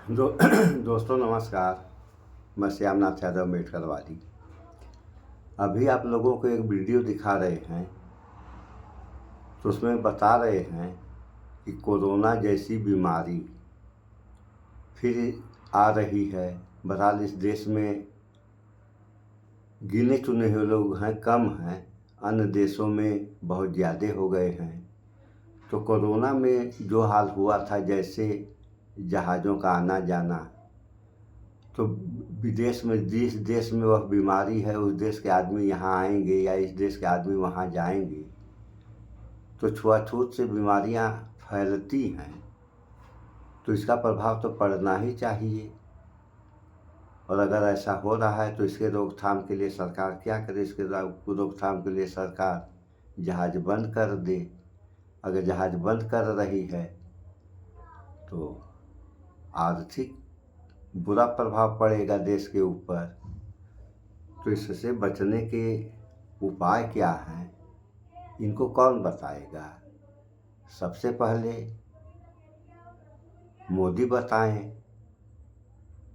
दो दोस्तों नमस्कार। मैं श्यामनाथ यादव अम्बेडकरवादी। अभी आप लोगों को एक वीडियो दिखा रहे हैं तो उसमें बता रहे हैं कि कोरोना जैसी बीमारी फिर आ रही है। बहरहाल इस देश में गिने चुने हुए लोग हैं, कम हैं, अन्य देशों में बहुत ज़्यादा हो गए हैं। तो कोरोना में जो हाल हुआ था, जैसे जहाज़ों का आना जाना, तो विदेश में जिस देश में वह बीमारी है उस देश के आदमी यहाँ आएंगे या इस देश के आदमी वहाँ जाएंगे, तो छुआछूत से बीमारियाँ फैलती हैं। तो इसका प्रभाव तो पड़ना ही चाहिए। और अगर ऐसा हो रहा है तो इसके रोकथाम के लिए सरकार क्या करे? इसके रोकथाम के लिए सरकार जहाज़ बंद कर दे। अगर जहाज़ बंद कर रही है तो आर्थिक बुरा प्रभाव पड़ेगा देश के ऊपर। तो इससे बचने के उपाय क्या हैं, इनको कौन बताएगा? सबसे पहले मोदी बताएं,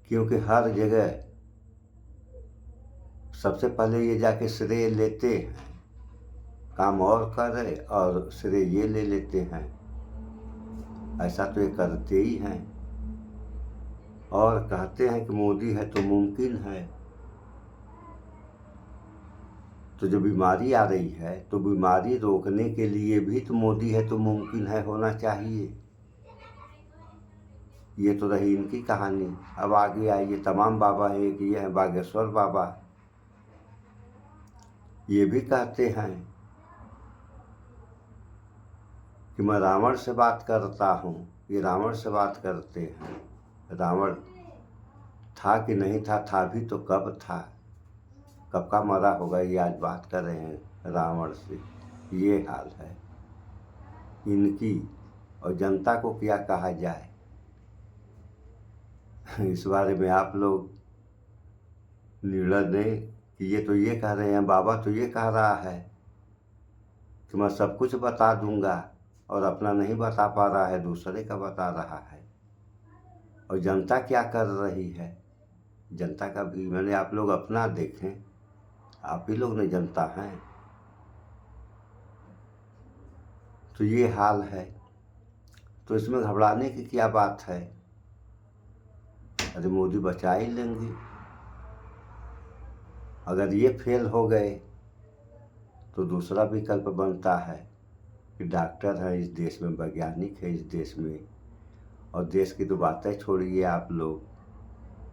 क्योंकि हर जगह सबसे पहले ये जाके श्रेय लेते हैं। काम और करे और श्रेय ये ले लेते हैं। ऐसा तो ये करते ही हैं और कहते हैं कि मोदी है तो मुमकिन है। तो जो बीमारी आ रही है तो बीमारी रोकने के लिए भी तो मोदी है तो मुमकिन है होना चाहिए। ये तो रही इनकी कहानी। अब आगे आइए, तमाम बाबा है, एक ये है बागेश्वर बाबा। ये भी कहते हैं कि मैं रावण से बात करता हूँ। ये रावण से बात करते हैं। रावण था कि नहीं था? था भी तो कब था? कब का मरा होगा? ये आज बात कर रहे हैं रावण से। ये हाल है इनकी। और जनता को क्या कहा जाए इस बारे में आप लोग निर्णय दें कि ये तो ये कह रहे हैं, बाबा तो ये कह रहा है कि मैं सब कुछ बता दूंगा, और अपना नहीं बता पा रहा है, दूसरे का बता रहा है। और जनता क्या कर रही है? जनता का भी मैंने आप लोग अपना देखें, आप ही लोग ने जनता हैं। तो ये हाल है। तो इसमें घबराने की क्या बात है? अरे मोदी बचा ही लेंगे। अगर ये फेल हो गए तो दूसरा विकल्प बनता है कि डॉक्टर है इस देश में, वैज्ञानिक है इस देश में। और देश की तो बातें छोड़िए आप लोग,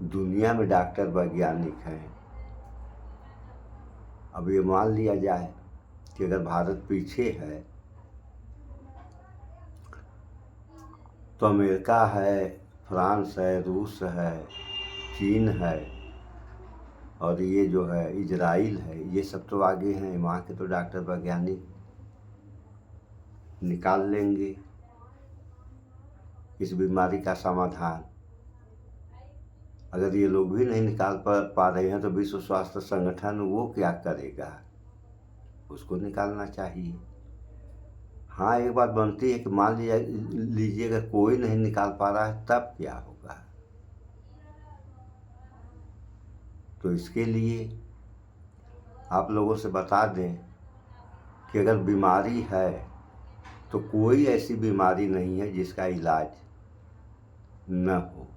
दुनिया में डॉक्टर वैज्ञानिक हैं। अब ये मान लिया जाए कि अगर भारत पीछे है तो अमेरिका है, फ्रांस है, रूस है, चीन है, और ये जो है इजराइल है, ये सब तो आगे हैं। वहाँ के तो डॉक्टर वैज्ञानिक निकाल लेंगे इस बीमारी का समाधान। अगर ये लोग भी नहीं निकाल पा रहे हैं तो विश्व स्वास्थ्य संगठन वो क्या करेगा? उसको निकालना चाहिए। हाँ, एक बात बनती है कि मान लीजिए अगर कोई नहीं निकाल पा रहा है तब क्या होगा? तो इसके लिए आप लोगों से बता दें कि अगर बीमारी है तो कोई ऐसी बीमारी नहीं है जिसका इलाज न हो।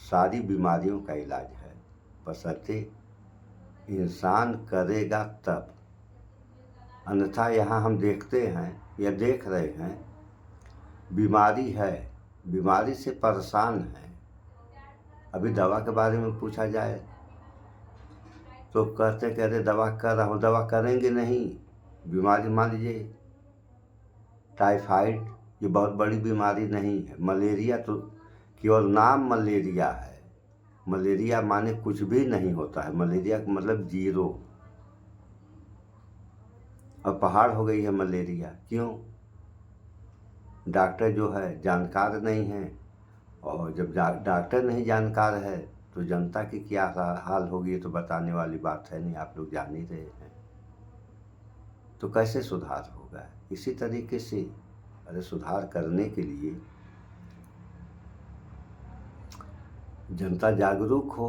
सारी बीमारियों का इलाज है, बशर्ते इंसान करेगा तब। अन्यथा यहाँ हम देखते हैं या देख रहे हैं, बीमारी है, बीमारी से परेशान है। अभी दवा के बारे में पूछा जाए तो कहते दवा कर रहा हूँ। दवा करेंगे नहीं। बीमारी मान लीजिए टाइफाइड, ये बहुत बड़ी बीमारी नहीं है। मलेरिया तो केवल नाम मलेरिया है। मलेरिया माने कुछ भी नहीं होता है। मलेरिया का मतलब जीरो। अब पहाड़ हो गई है मलेरिया। क्यों? डॉक्टर जो है जानकार नहीं है, और जब डॉक्टर नहीं जानकार है तो जनता की क्या हाल होगी, ये तो बताने वाली बात है नहीं। आप लोग जान ही रहे हैं। तो कैसे सुधार होगा? इसी तरीके से अरे सुधार करने के लिए जनता जागरूक हो।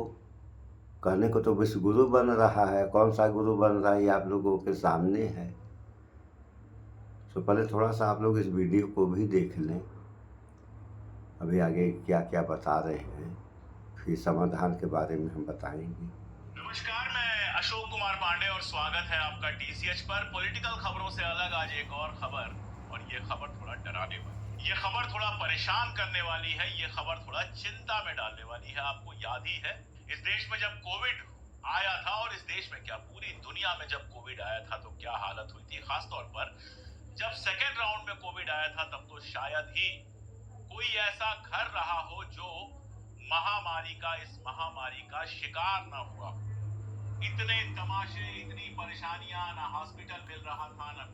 कहने को तो विश्व गुरु बन रहा है, कौन सा गुरु बन रहा है ये आप लोगों के सामने है। तो पहले थोड़ा सा आप लोग इस वीडियो को भी देख लें, अभी आगे क्या क्या बता रहे हैं, फिर समाधान के बारे में हम बताएंगे। नमस्कार, मैं अशोक कुमार पांडे और स्वागत है आपका टीसीएच पर। पॉलिटिकल खबरों से अलग आज एक और खबर, और ये खबर थोड़ा डराने वाली, ये खबर थोड़ा परेशान करने वाली है, ये खबर थोड़ा चिंता में डालने वाली है। आपको याद ही है इस देश में जब कोविड आया था, और इस देश में क्या पूरी दुनिया में जब कोविड आया था तो क्या हालत हुई थी। खासतौर पर जब सेकेंड राउंड में कोविड आया था तब तो शायद ही कोई ऐसा घर रहा हो जो इस महामारी का शिकार ना हुआ। इतने तमाशे, इतनी परेशानियां, ना हॉस्पिटल मिल रहा था, ना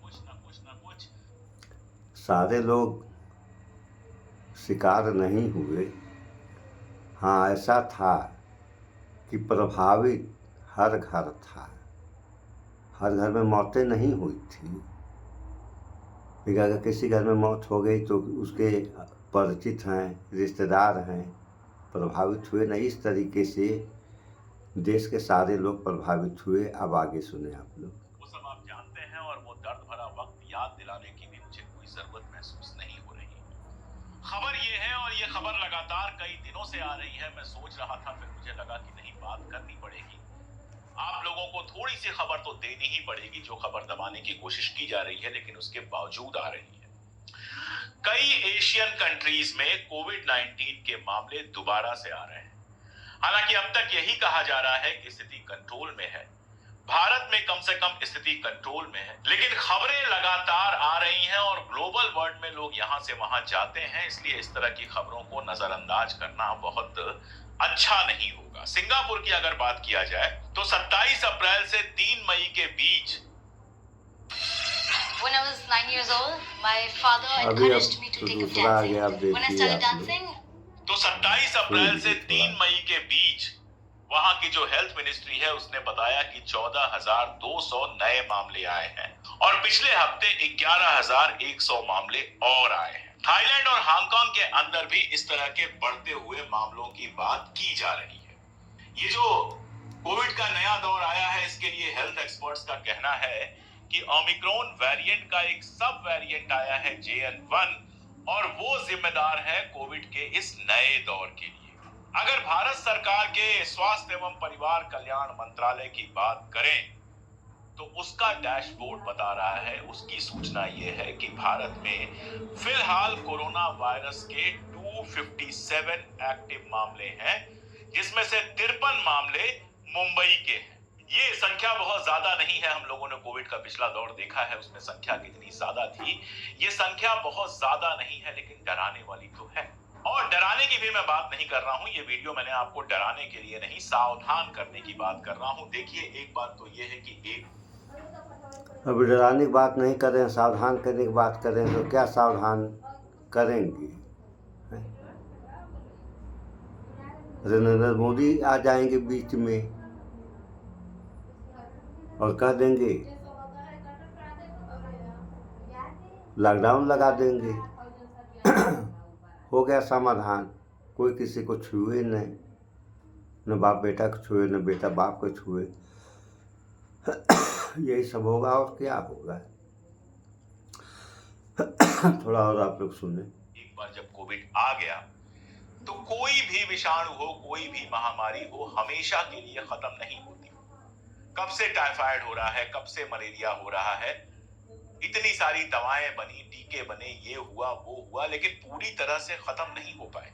कुछ। सारे लोग शिकार नहीं हुए। हाँ, ऐसा था कि प्रभावित हर घर था, हर घर में मौतें नहीं हुई थी, लेकिन अगर किसी घर में मौत हो गई तो उसके परिचित हैं, रिश्तेदार हैं, प्रभावित हुए। नहीं, इस तरीके से देश के सारे लोग प्रभावित हुए। अब आगे सुने आप लोग। वो सब आप जानते हैं, और वो दर्द भरा वक्त याद दिलाने की भी मुझे कोई जरूरत महसूस नहीं हो रही। खबर ये है, और ये खबर लगातार कई दिनों से आ रही है। मैं सोच रहा था, फिर मुझे लगा कि नहीं, बात करनी पड़ेगी। आप लोगों को थोड़ी सी खबर तो देनी ही पड़ेगी, जो खबर दबाने की कोशिश की जा रही है लेकिन उसके बावजूद आ रही है। कई एशियन कंट्रीज में कोविड-19 के मामले दोबारा से आ रहे हैं। हालांकि अब तक यही कहा जा रहा है कि स्थिति कंट्रोल में है, भारत में कम से कम स्थिति कंट्रोल में है, लेकिन खबरें लगातार आ रही हैं और ग्लोबल वर्ल्ड में लोग यहां से वहां जाते हैं, इसलिए इस तरह की खबरों को नजरअंदाज करना बहुत अच्छा नहीं होगा। सिंगापुर की अगर बात किया जाए तो 27 अप्रैल से 3 मई के बीच When I was 9 years old, my father encouraged me to take up dancing. When I started dancing, तो 27 अप्रैल से 3 मई के बीच वहां की जो हेल्थ मिनिस्ट्री है उसने बताया कि 14,200 नए मामले आए हैं, और पिछले हफ्ते 11,100 मामले और आए हैं। थाईलैंड और हांगकांग के अंदर भी इस तरह के बढ़ते हुए मामलों की बात की जा रही है। ये जो कोविड का नया दौर आया है, इसके लिए हेल्थ एक्सपर्ट्स का कहना है कि ओमिक्रॉन वेरिएंट का एक सब वेरिएंट आया है JN1, और वो जिम्मेदार है कोविड के इस नए दौर के लिए। अगर भारत सरकार के स्वास्थ्य एवं परिवार कल्याण मंत्रालय की बात करें तो उसका डैशबोर्ड बता रहा है, उसकी सूचना ये है कि भारत में फिलहाल कोरोना वायरस के 257 एक्टिव मामले हैं, जिसमें से 53 मामले मुंबई के हैं। ये संख्या बहुत ज्यादा नहीं है। हम लोगों ने कोविड का पिछला दौर देखा है, उसमें संख्या कितनी ज्यादा थी। ये संख्या बहुत ज्यादा नहीं है, लेकिन डराने वाली तो है। और डराने की भी मैं बात नहीं कर रहा हूं, ये वीडियो मैंने आपको डराने के लिए नहीं, सावधान करने की बात कर रहा हूं। देखिए, एक बात तो ये है कि अब डराने की बात नहीं कर रहे हैं, सावधान करने की बात कर रहे हैं, तो क्या सावधान करेंगे? नरेंद्र मोदी आ जाएंगे बीच में और कह देंगे लॉकडाउन लगा देंगे। हो गया समाधान, कोई किसी को छुए नहीं, न बाप बेटा को छुए, न बेटा बाप को छुए। यही सब होगा, और क्या होगा। थोड़ा और आप लोग सुने। एक बार जब कोविड आ गया तो कोई भी विषाणु हो, कोई भी महामारी हो, हमेशा के लिए खत्म नहीं होती। कब से टाइफाइड हो रहा है, कब से मलेरिया हो रहा है, इतनी सारी दवाएं बनी, टीके बने, ये हुआ वो हुआ, लेकिन पूरी तरह से खत्म नहीं हो पाए।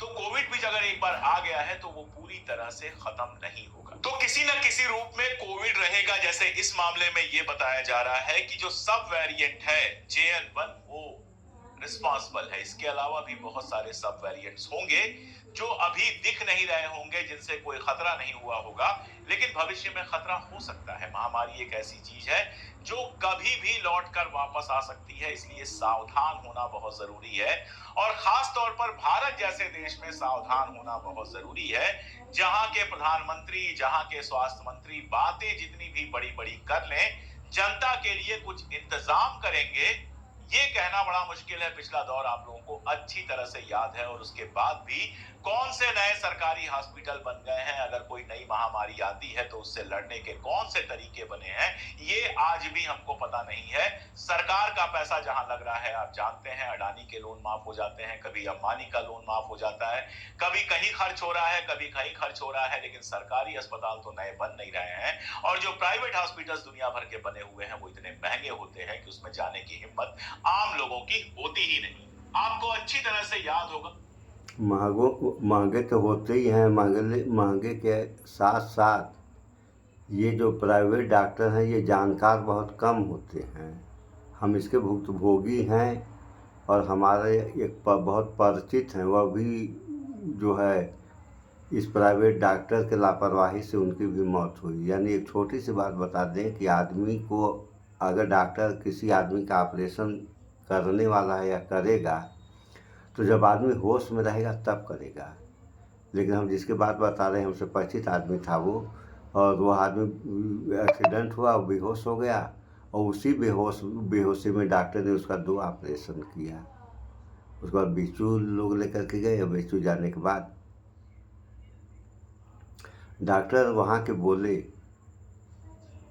तो कोविड भी अगर एक बार आ गया है तो वो पूरी तरह से खत्म नहीं होगा। तो किसी न किसी रूप में कोविड रहेगा। जैसे इस मामले में ये बताया जा रहा है कि जो सब वेरिएंट है JN1 वो रिस्पॉन्सिबल है। इसके अलावा भी बहुत सारे सब वेरिएंट्स होंगे जो अभी दिख नहीं रहे होंगे, जिनसे कोई खतरा नहीं हुआ होगा, लेकिन भविष्य में खतरा हो सकता है। महामारी एक ऐसी चीज है जो कभी भी लौट कर वापस आ सकती है, इसलिए सावधान होना बहुत जरूरी है। और खास तौर पर भारत जैसे देश में सावधान होना बहुत जरूरी है, जहां के प्रधानमंत्री, जहां के स्वास्थ्य मंत्री बातें जितनी भी बड़ी बड़ी कर लें, जनता के लिए कुछ इंतजाम करेंगे, ये कहना बड़ा मुश्किल है, पिछला दौर आप लोगों को अच्छी तरह से याद है और उसके बाद भी कौन से नए सरकारी हॉस्पिटल बन गए हैं, अगर कोई नई महामारी आती है तो उससे लड़ने के कौन से तरीके बने हैं, ये आज भी हमको पता नहीं है। सरकार का पैसा जहां लग रहा है आप जानते हैं, अडानी के लोन माफ हो जाते हैं, कभी अंबानी का लोन माफ हो जाता है, कभी कहीं खर्च हो रहा है, कभी कहीं खर्च हो रहा है, लेकिन सरकारी अस्पताल तो नए बन नहीं रहे हैं। और जो प्राइवेट हॉस्पिटल्स दुनिया भर के बने हुए हैं वो इतने महंगे होते हैं कि उसमें जाने की हिम्मत आम लोगों की होती ही नहीं। आपको अच्छी तरह से याद होगा, महंगे तो होते ही हैं, महंगे के साथ साथ ये जो प्राइवेट डॉक्टर हैं ये जानकार बहुत कम होते हैं। हम इसके भुक्तभोगी हैं और हमारे एक बहुत परिचित हैं, वह भी जो है इस प्राइवेट डॉक्टर के लापरवाही से उनकी भी मौत हुई। यानी एक छोटी सी बात बता दें कि आदमी को अगर डॉक्टर किसी आदमी का ऑपरेशन करने वाला है या करेगा तो जब आदमी होश में रहेगा तब करेगा। लेकिन हम जिसकी बात बता रहे हैं हमसे परिचित आदमी था वो, और वो आदमी एक्सीडेंट हुआ, बेहोश हो गया और उसी बेहोशी में डॉक्टर ने उसका 2 ऑपरेशन किया। उसके बाद बीचू लोग लेकर के गए और बीचू जाने के बाद डॉक्टर वहाँ के बोले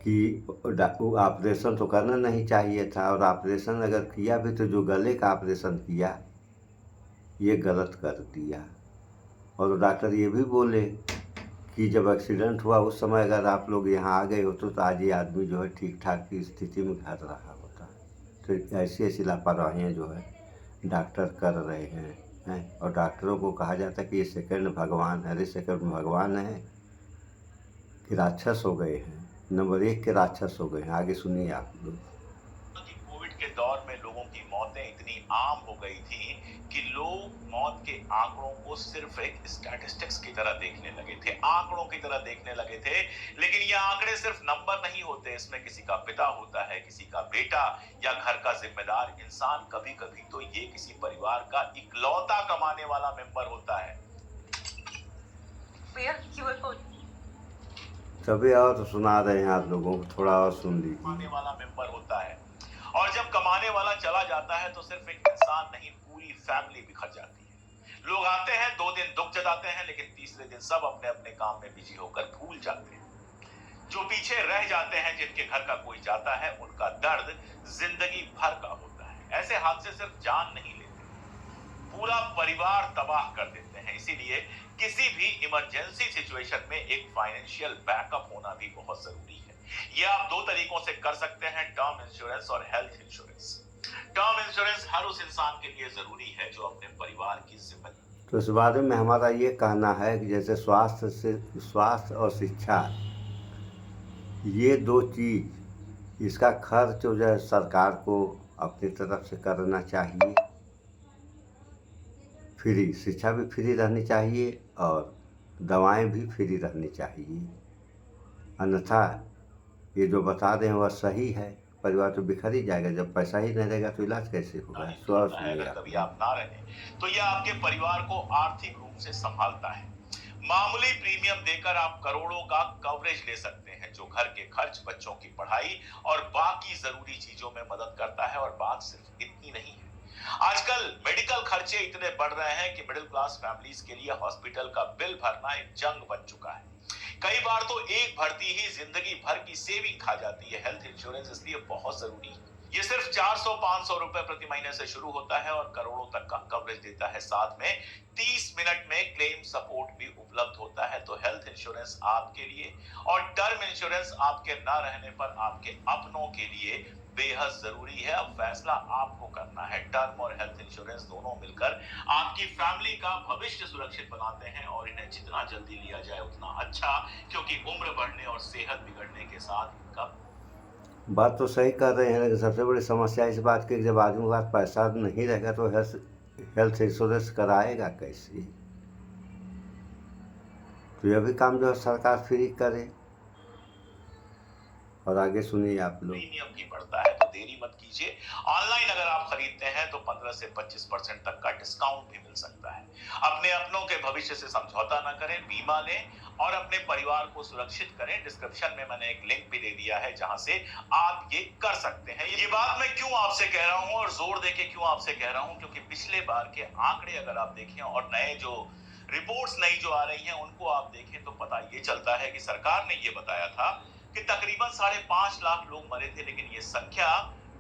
कि ऑपरेशन तो करना नहीं चाहिए था, और ऑपरेशन अगर किया भी तो जो गले का ऑपरेशन किया ये गलत कर दिया। और डॉक्टर ये भी बोले कि जब एक्सीडेंट हुआ उस समय अगर आप लोग यहाँ आ गए होते तो आज ये आदमी जो है ठीक ठाक की स्थिति में घर रहा होता। तो ऐसी लापरवाहियाँ जो है डॉक्टर कर रहे हैं और डॉक्टरों को कहा जाता है कि ये सेकंड भगवान है। अरे सेकंड भगवान है कि राक्षस हो गए हैं, नंबर 1 के राक्षस हो गए हैं। आगे सुनिए आप लोग। कोविड के दौर में लोगों की मौतें इतनी आम हो गई थी कि लोग मौत के आंकड़ों को सिर्फ एक स्टैटिस्टिक्स की तरह देखने लगे थे, आंकड़ों की तरह देखने लगे थे। लेकिन ये आंकड़े सिर्फ नंबर नहीं होते, इसमें किसी का पिता होता है, किसी का बेटा या घर का जिम्मेदार इंसान, कभी कभी तो ये किसी परिवार का इकलौता कमाने वाला मेंबर होता है। तभी और सुना रहे हैं आप लोगों को, थोड़ा और सुन लीजिए। कमाने वाला मेंबर होता है, और जब कमाने वाला चला जाता है तो सिर्फ एक इंसान नहीं, पूरी फैमिली बिखर जाती है। लोग आते हैं, 2 दिन दुख जताते हैं, लेकिन तीसरे दिन सब अपने अपने काम में बिजी होकर भूल जाते हैं। जो पीछे रह जाते हैं, जिनके घर का कोई जाता है, उनका दर्द जिंदगी भर का होता है। ऐसे हादसे सिर्फ जान नहीं लेते, पूरा परिवार तबाह कर देते हैं। इसीलिए किसी भी इमरजेंसी सिचुएशन में एक फाइनेंशियल बैकअप होना भी बहुत जरूरी है। ये आप 2 तरीकों से कर सकते हैं, टर्म इंश्योरेंस और हेल्थ इंश्योरेंस। टर्म इंश्योरेंस हर उस इंसान के लिए जरूरी है जो अपने परिवार की जिम्मेदारी। तो इस बारे में हमारा ये कहना है कि जैसे स्वास्थ्य और शिक्षा, ये 2 चीज, इसका खर्च जो है सरकार को अपनी तरफ से करना चाहिए। फ्री शिक्षा भी फ्री रहनी चाहिए और दवाएं भी फ्री रहनी चाहिए। अन्यथा ये जो बता रहे हैं वह सही है, परिवार तो बिखर ही जाएगा। जब पैसा ही नहीं रहेगा तो इलाज कैसे होगा? कभी आप ना रहे तो यह आपके परिवार को आर्थिक रूप से संभालता है। मामूली प्रीमियम देकर आप करोड़ों का कवरेज ले सकते हैं, जो घर के खर्च, बच्चों की पढ़ाई और बाकी जरूरी चीजों में मदद करता है। और बात सिर्फ इतनी नहीं है, आजकल मेडिकल खर्चे इतने बढ़ रहे हैं कि मिडिल क्लास फैमिलीज के लिए हॉस्पिटल का बिल भरना एक जंग बन चुका है। कई बार तो एक भर्ती ही जिंदगी भर की सेविंग खा जाती है। हेल्थ इंश्योरेंस इसलिए बहुत जरूरी है। ये सिर्फ 400-500 रुपए प्रति महीने से शुरू होता है और करोड़ों तक का कवरेज देता है। साथ में 30 मिनट में क्लेम सपोर्ट भी उपलब्ध होता है। तो हेल्थ इंश्योरेंस आपके लिए और टर्म इंश्योरेंस आपके ना रहने पर आपके अपनों के लिए बेहद जरूरी है। अब फैसला आपको करना है। टर्म और हेल्थ इंश्योरेंस दोनों मिलकर आपकी फैमिली का भविष्य सुरक्षित बनाते हैं, और इन्हें जितना जल्दी लिया जाए उतना अच्छा, क्योंकि उम्र बढ़ने और सेहत बिगड़ने के साथ इनका। बात तो सही कर रहे हैं, लेकिन सबसे बड़ी समस्या इस बात की, जब आदमी के पास पैसा नहीं रहेगा तो हेल्थ इंश्योरेंस कराएगा कैसे? तो यह भी काम जो है सरकार फ्री करे। और आगे सुनिए आप लोग। प्रीमियम भी बढ़ता है तो देरी मत कीजिए। ऑनलाइन अगर आप खरीदते हैं तो 15 से 25% तक का डिस्काउंट भी मिल सकता है। अपने अपनों के भविष्य से समझौता न करें, बीमा लें, और अपने परिवार को सुरक्षित करें। डिस्क्रिप्शन में मैंने एक लिंक भी दे दिया है जहां से आप ये कर सकते हैं। ये बात मैं क्यों आपसे कह रहा हूं और जोर देके क्यों आपसे कह रहा हूं, क्योंकि पिछले बार के आंकड़े अगर आप देखें और नए जो रिपोर्ट्स नई जो आ रही हैं उनको आप देखें तो पता ये चलता है कि सरकार ने ये बताया था कि तकरीबन 5.5 लाख लोग मरे थे, लेकिन ये संख्या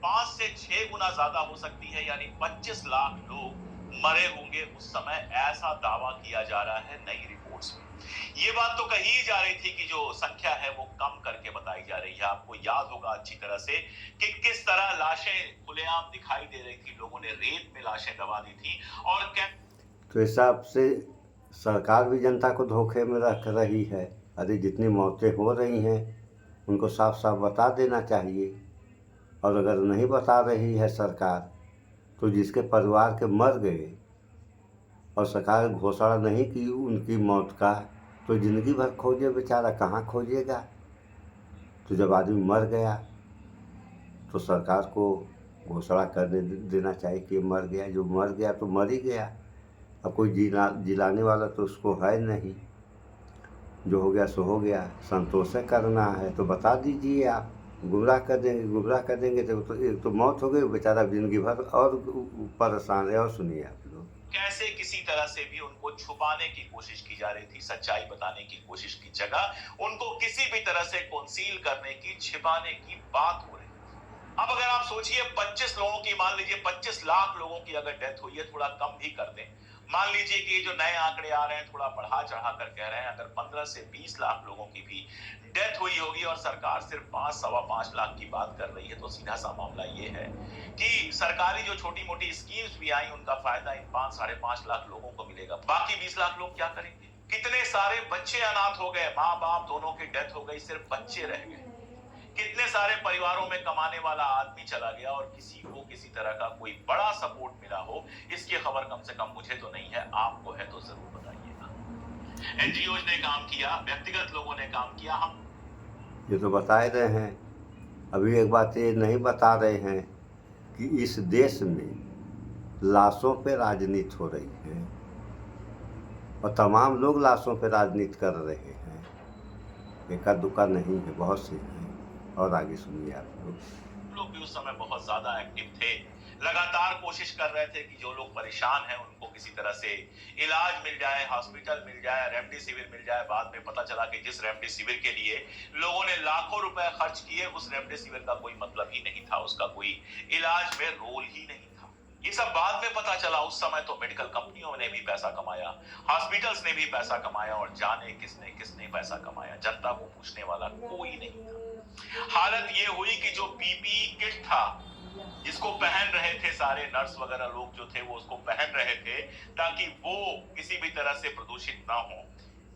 5 से 6 गुना ज्यादा हो सकती है, यानी 25 लाख लोग मरे होंगे उस समय, ऐसा दावा किया जा रहा है नई रिपोर्ट्स में। ये बात तो कही जा रही थी कि जो संख्या है वो कम करके बताई जा रही है। आपको याद होगा अच्छी तरह से कि किस तरह लाशें खुलेआम दिखाई दे रही थी, लोगों ने रेत में लाशें दबा दी थी। और तो हिसाब से सरकार भी जनता को धोखे में रख रही है। अरे जितनी मौतें हो रही हैं उनको साफ साफ बता देना चाहिए, और अगर नहीं बता रही है सरकार तो जिसके परिवार के मर गए और सरकार घोषणा नहीं की उनकी मौत का, तो ज़िंदगी भर खोजे बेचारा, कहाँ खोजेगा। तो जब आदमी मर गया तो सरकार को घोषणा कर देना चाहिए कि मर गया। जो मर गया तो मर ही गया, अब कोई जिलाने वाला तो उसको है नहीं। जो हो गया सो हो गया, संतोष से करना है तो बता दीजिए आप। गुमराह कर देंगे तो एक तो मौत हो गई, बेचारा जिंदगी भर और परेशान है। और सुनिए आप लोग कैसे किसी तरह से भी उनको छुपाने की कोशिश की जा रही थी, सच्चाई बताने की कोशिश की जगह उनको किसी भी तरह से कंसील करने की, छिपाने की बात हो रही। अब अगर आप सोचिए 25 लोगों की, मान लीजिए 25 लाख लोगों की अगर डेथ हुई है, थोड़ा कम भी कर दें, मान लीजिए कि जो नए आंकड़े आ रहे हैं थोड़ा बढ़ा चढ़ा कर कह रहे हैं, अगर 15 से 20 लाख लोगों की भी डेथ हुई होगी और सरकार सिर्फ 5-5.25 लाख की बात कर रही है, तो सीधा सा मामला ये है कि सरकारी जो छोटी मोटी स्कीम्स भी आई उनका फायदा इन 5-5.5 लाख लोगों को मिलेगा। बाकी 20 लाख लोग क्या करेंगे? कितने सारे बच्चे अनाथ हो गए, माँ बाप दोनों की डेथ हो गई, सिर्फ बच्चे रह गए। कितने सारे परिवारों में कमाने वाला आदमी चला गया और किसी को किसी तरह का कोई बड़ा सपोर्ट मिला हो, इसकी खबर कम से कम मुझे तो नहीं है, आपको है तो जरूर बताइएगा। एनजीओ ने काम किया, व्यक्तिगत लोगों ने काम किया, हम ये तो बता ही रहे हैं। अभी एक बात ये नहीं बता रहे हैं कि इस देश में लाशों पे राजनीति हो रही है और तमाम लोग लाशों पे राजनीति कर रहे हैं। एका दुका नहीं है, बहुत से हैं। और आगे सुनिए आप लोग भी उस समय बहुत ज्यादा एक्टिव थे, लगातार कोशिश कर रहे थे कि जो लोग परेशान हैं उनको किसी तरह से इलाज मिल जाए, हॉस्पिटल मिल जाए, रेमडेसिविर मिल जाए। बाद में पता चला कि जिस रेमडेसिविर के लिए लोगों ने लाखों रुपए खर्च किए, उस रेमडेसिविर का कोई मतलब ही नहीं था, उसका कोई इलाज में रोल ही नहीं था। ये सब बाद में पता चला। उस समय तो मेडिकल कंपनियों ने भी पैसा कमाया, हॉस्पिटल्स ने भी पैसा कमाया, और जाने किसने किसने पैसा कमाया, जनता को पूछने वाला कोई नहीं था। हालत ये हुई कि जो पीपीई किट था जिसको पहन रहे थे सारे नर्स वगैरह लोग जो थे, वो उसको पहन रहे थे ताकि वो किसी भी तरह से प्रदूषित ना हो।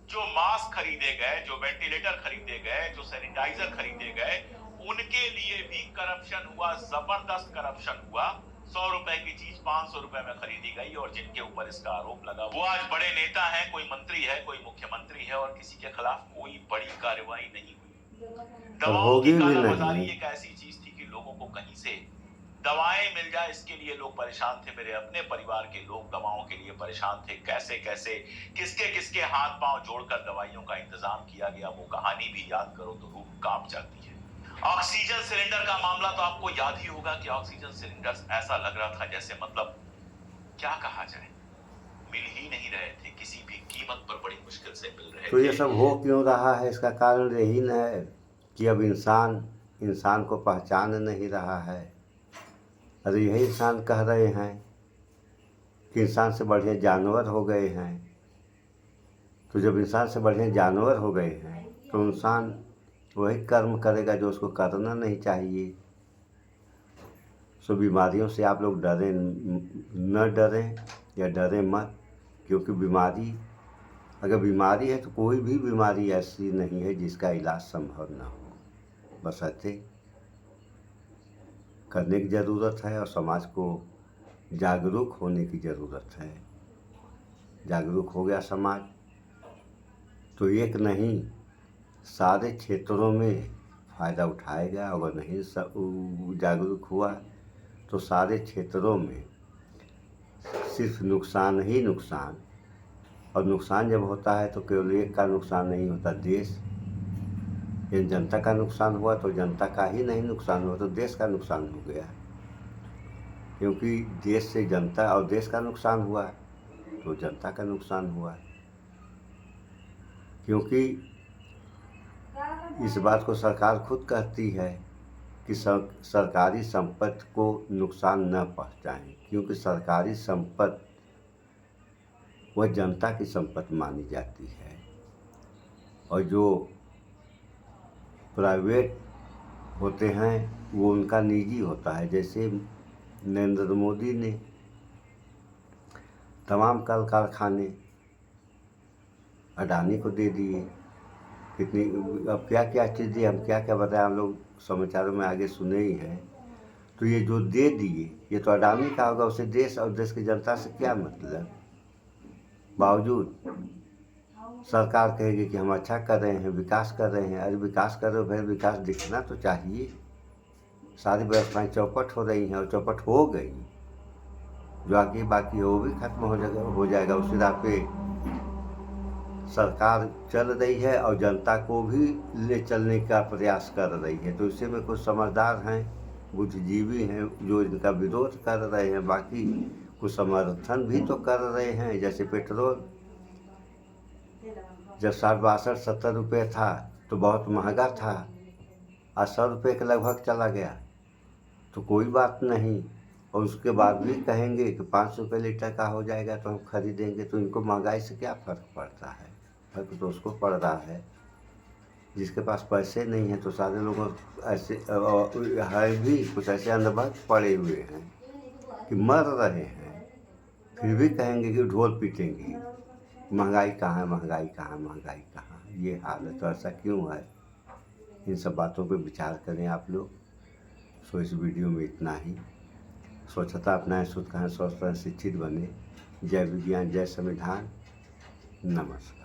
जो मास्क खरीदे गए, जो वेंटिलेटर खरीदे गए, जो सैनिटाइजर खरीदे गए, उनके लिए भी करप्शन हुआ, जबरदस्त करप्शन हुआ। 100 रुपए की चीज 500 रुपए में खरीदी गई, और जिनके ऊपर इसका आरोप लगा वो आज बड़े नेता हैं, कोई मंत्री है, कोई मुख्यमंत्री है, और किसी के खिलाफ कोई बड़ी कार्रवाई नहीं हुई। दवाओं की कालाबाजारी एक ऐसी चीज थी कि लोगों को कहीं से दवाएं मिल जाए, इसके लिए लोग परेशान थे। मेरे अपने परिवार के लोग दवाओं के लिए परेशान थे। कैसे कैसे किसके किसके हाथ पांव जोड़कर दवाइयों का इंतजाम किया गया, वो कहानी भी याद करो तो रूह कांप जाती है। ऑक्सीजन सिलेंडर का मामला तो आपको याद ही होगा कि ऑक्सीजन सिलेंडर ऐसा लग रहा था जैसे, मतलब क्या कहा जाए, मिल ही नहीं रहे थे, किसी भी कीमत पर बड़ी मुश्किल से मिल रहे थे। तो ये सब हो क्यों रहा है? इसका कारण यही न है कि अब इंसान को पहचान नहीं रहा है। अरे यही इंसान कह रहे हैं कि इंसान से बढ़िया जानवर हो गए हैं। तो जब इंसान से बढ़िया जानवर हो गए हैं तो इंसान वही कर्म करेगा जो उसको करना नहीं चाहिए। सो बीमारियों से आप लोग डरें न डरें या डरें मत, क्योंकि अगर बीमारी है तो कोई भी बीमारी ऐसी नहीं है जिसका इलाज संभव ना हो। बस ऐसे करने की ज़रूरत है और समाज को जागरूक होने की ज़रूरत है। जागरूक हो गया समाज तो एक नहीं सारे क्षेत्रों में फ़ायदा उठाएगा। अगर नहीं जागरूक हुआ तो सारे क्षेत्रों में सिर्फ नुकसान ही नुकसान और नुकसान जब होता है तो केवल एक का नुकसान नहीं होता, देश, यदि जनता का नुकसान हुआ तो जनता का ही नहीं नुकसान हुआ तो देश का नुकसान हो गया, क्योंकि देश से जनता और देश का नुकसान हुआ तो जनता का नुकसान हुआ, क्योंकि इस बात को सरकार खुद कहती है कि सरकारी संपत्ति को नुकसान न पहुंचाएं, क्योंकि सरकारी संपत्ति वह जनता की संपत्ति मानी जाती है और जो प्राइवेट होते हैं वो उनका निजी होता है। जैसे नरेंद्र मोदी ने तमाम कल कारखाने अडानी को दे दिए, कितनी अब क्या क्या चीज़ दी, हम क्या क्या बताएं, हम लोग समाचारों में आगे सुने ही हैं। तो ये जो दे दिए ये तो अडानी का होगा, उसे देश और देश की जनता से क्या मतलब। बावजूद सरकार कहेगी कि हम अच्छा कर रहे हैं, विकास कर रहे हैं। अरे विकास कर रहे हो भाई, विकास दिखना तो चाहिए। सारी व्यवस्थाएं चौपट हो रही हैं और चौपट हो गई, जो आगे बाकी है वो भी खत्म हो जाएगा। उसी राह पे सरकार चल रही है और जनता को भी ले चलने का प्रयास कर रही है। तो इससे में कुछ समझदार हैं, बुद्धिजीवी हैं जो इनका विरोध कर रहे हैं, बाकी कुछ समर्थन भी तो कर रहे हैं। जैसे पेट्रोल जब 60-62-70 रुपये था तो बहुत महंगा था, आज 100 रुपये के लगभग चला गया तो कोई बात नहीं, और उसके बाद भी कहेंगे कि 5 रुपये लीटर का हो जाएगा तो हम खरीदेंगे। तो इनको महंगाई से क्या फ़र्क पड़ता है? फर्क तो उसको पड़ रहा है जिसके पास पैसे नहीं हैं। तो सारे लोग ऐसे है भी कुछ ऐसे अंधभक्त पड़े हुए हैं कि मर रहे हैं, फिर भी कहेंगे कि ढोल पीटेंगे, महंगाई कहाँ है, महंगाई कहाँ, महंगाई कहाँ। ये हाल है। तो ऐसा क्यों है? इन सब बातों पे विचार करें आप लोग। सो इस वीडियो में इतना ही। स्वच्छता अपनाएं, शुद्ध खाएं, स्वस्थ रहें, शिक्षित बने। जय विज्ञान, जय संविधान। नमस्कार।